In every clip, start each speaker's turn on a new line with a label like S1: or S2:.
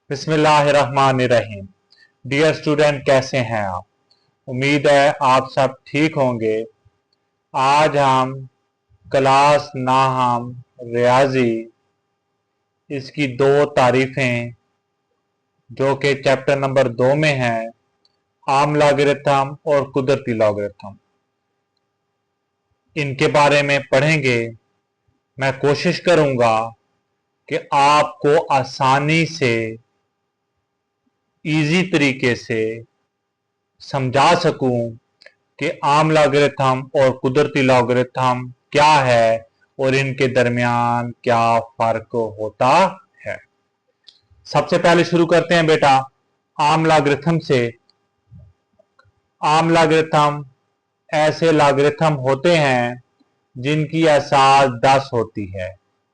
S1: बिस्मिल्लाहिर्रहमानिर्रहीम। Dear student, कैसे हैं आप? उम्मीद है आप सब ठीक होंगे। आज हम क्लास नाहम रियाजी इसकी दो तारीफें जो कि चैप्टर नंबर 2 में है, आम लॉगरिथम और कुदरती लॉगरिथम, इनके बारे में पढ़ेंगे। मैं कोशिश करूंगा कि आपको आसानी से इजी तरीके से समझा सकूं कि आम लॉगरिथम और कुदरती लॉगरिथम क्या है और इनके दरमियान क्या फर्क होता है। सबसे पहले शुरू करते हैं बेटा आम लॉगरिथम से। आम लॉगरिथम ऐसे लॉगरिथम होते हैं जिनकी असास 10 होती है।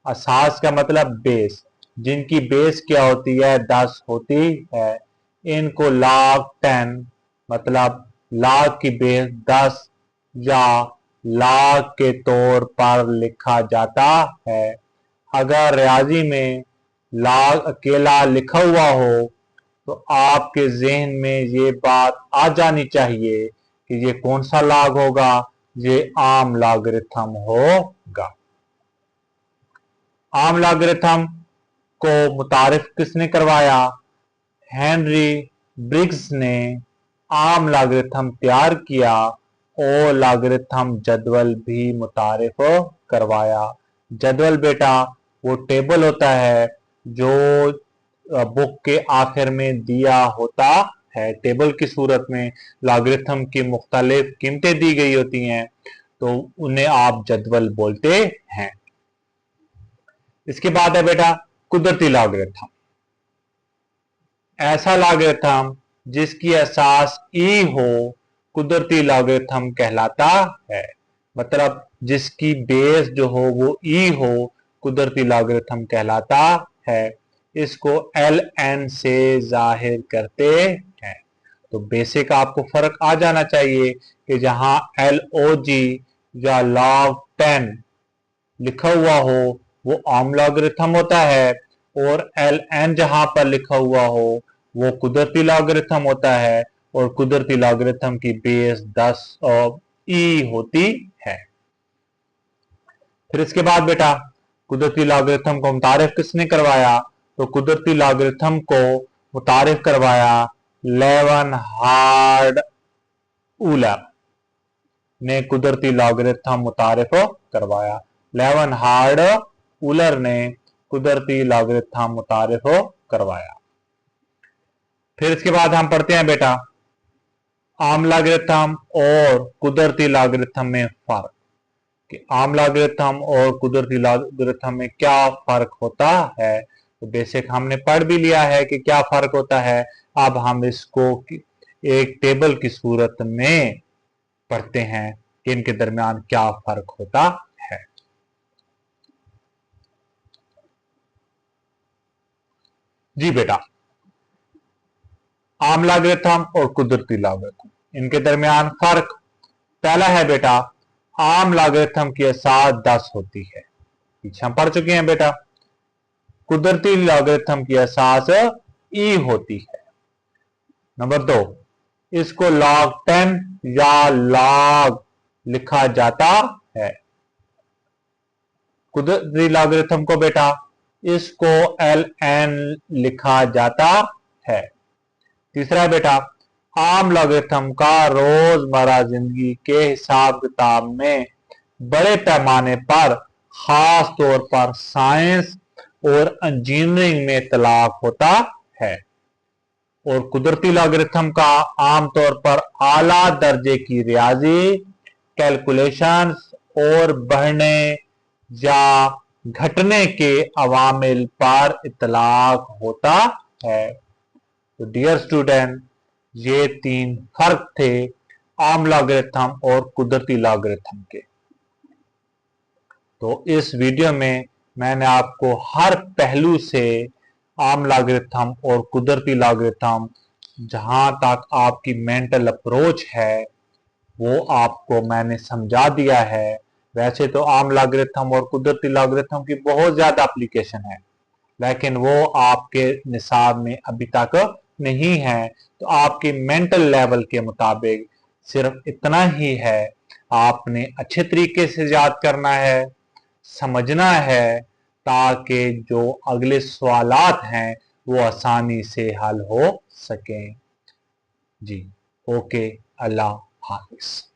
S1: असास का मतलब बेस, जिनकी बेस क्या होती है? 10 होती है। इनको log 10 मतलब log की बेस 10 या log के तौर पर लिखा जाता है। अगर रियाजी में log अकेला लिखा हुआ हो तो आपके जहन में ये बात आ जानी चाहिए कि ये कौन सा log होगा? ये आम लॉगरिथम होगा। आम लॉगरिथम को मुतारिफ किसने करवाया? हेनरी ब्रिग्स ने आम लॉगरिथम तैयार किया और लॉगरिथम जदवल भी मुतारिफ करवाया। जदवल बेटा वो टेबल होता है जो बुक के आखिर में दिया होता है। टेबल की सूरत में लॉगरिथम की मुख्तलिफ कीमतें दी गई होती हैं, तो उन्हें आप जदवल बोलते हैं। इसके बाद है बेटा कुदरती लॉगरिथम। ऐसा लॉगरिथम जिसकी असास ई हो कुदरती लॉगरिथम कहलाता है। मतलब जिसकी बेस जो हो वो ई हो, कुदरती लॉगरिथम कहलाता है। इसको ln से जाहिर करते हैं। तो बेसिक आपको फर्क आ जाना चाहिए कि जहां log या log 10 लिखा हुआ हो वो आम लॉगरिथम होता है, और ln जहां पर लिखा हुआ हो वो कुदरती लॉगरिथम होता है, और कुदरती लॉगरिथम की बेस 10 ई होती है। फिर इसके बाद बेटा कुदरती लॉगरिथम को मुतारिफ किसने करवाया? तो कुदरती लॉगरिथम को मुतारिफ करवाया लेवनहार्ड ऊलर ने। कुदरती लॉगरिथम मुतारिफ करवाया। लेवनहार्ड ऊलर ने कुदरती लॉगरिथम मुतारिफ करवाया। फिर इसके बाद हम पढ़ते हैं बेटा आम लॉगरिथम और कुदरती लॉगरिथम में फर्क, कि आम लॉगरिथम और कुदरती लॉगरिथम में क्या फर्क होता है। तो बेसिक हमने पढ़ भी लिया है कि क्या फर्क होता है। अब हम इसको एक टेबल की सूरत में पढ़ते हैं कि इनके दरमियान क्या फर्क होता है। जी बेटा, आम लॉगरिथम और कुदरती लॉगरिथम, इनके दरमियान फर्क। पहला है बेटा आम लॉगरिथम की असास 10 होती है। पीछे हम पढ़ चुके हैं बेटा। कुदरती लॉगरिथम की असास ई होती है। नंबर 2, इसको log 10 या log लिखा जाता है। कुदरती लॉगरिथम को बेटा इसको ln लिखा जाता है। तीसरा बेटा आम लॉगरिथम का रोजमर्रा जिंदगी के हिसाब किताब में बड़े पैमाने पर, खास तौर पर साइंस और इंजीनियरिंग में इतलाक होता है। और कुदरती लॉगरिथम का आमतौर पर आला दर्जे की रियाजी, कैलकुलेशंस और बढ़ने या घटने के अवामिल पर इतलाक होता है। तो डियर स्टूडेंट, ये 3 फर्क थे आम लॉगरिथम और कुदरती लॉगरिथम के। तो इस वीडियो में मैंने आपको हर पहलू से आम लॉगरिथम और कुदरती लॉगरिथम, जहां तक आपकी मेंटल अप्रोच है वो आपको मैंने समझा दिया है। वैसे तो आम लॉगरिथम और कुदरती लॉगरिथम की बहुत ज्यादा एप्लीकेशन है, लेकिन वो आपके निसाब में अभी तक नहीं है। तो आपके मेंटल लेवल के मुताबिक सिर्फ इतना ही है, आपने अच्छे तरीके से याद करना है, समझना है, ताकि जो अगले सवालात हैं वो आसानी से हल हो सकें। जी, ओके, अल्लाह हाफिज।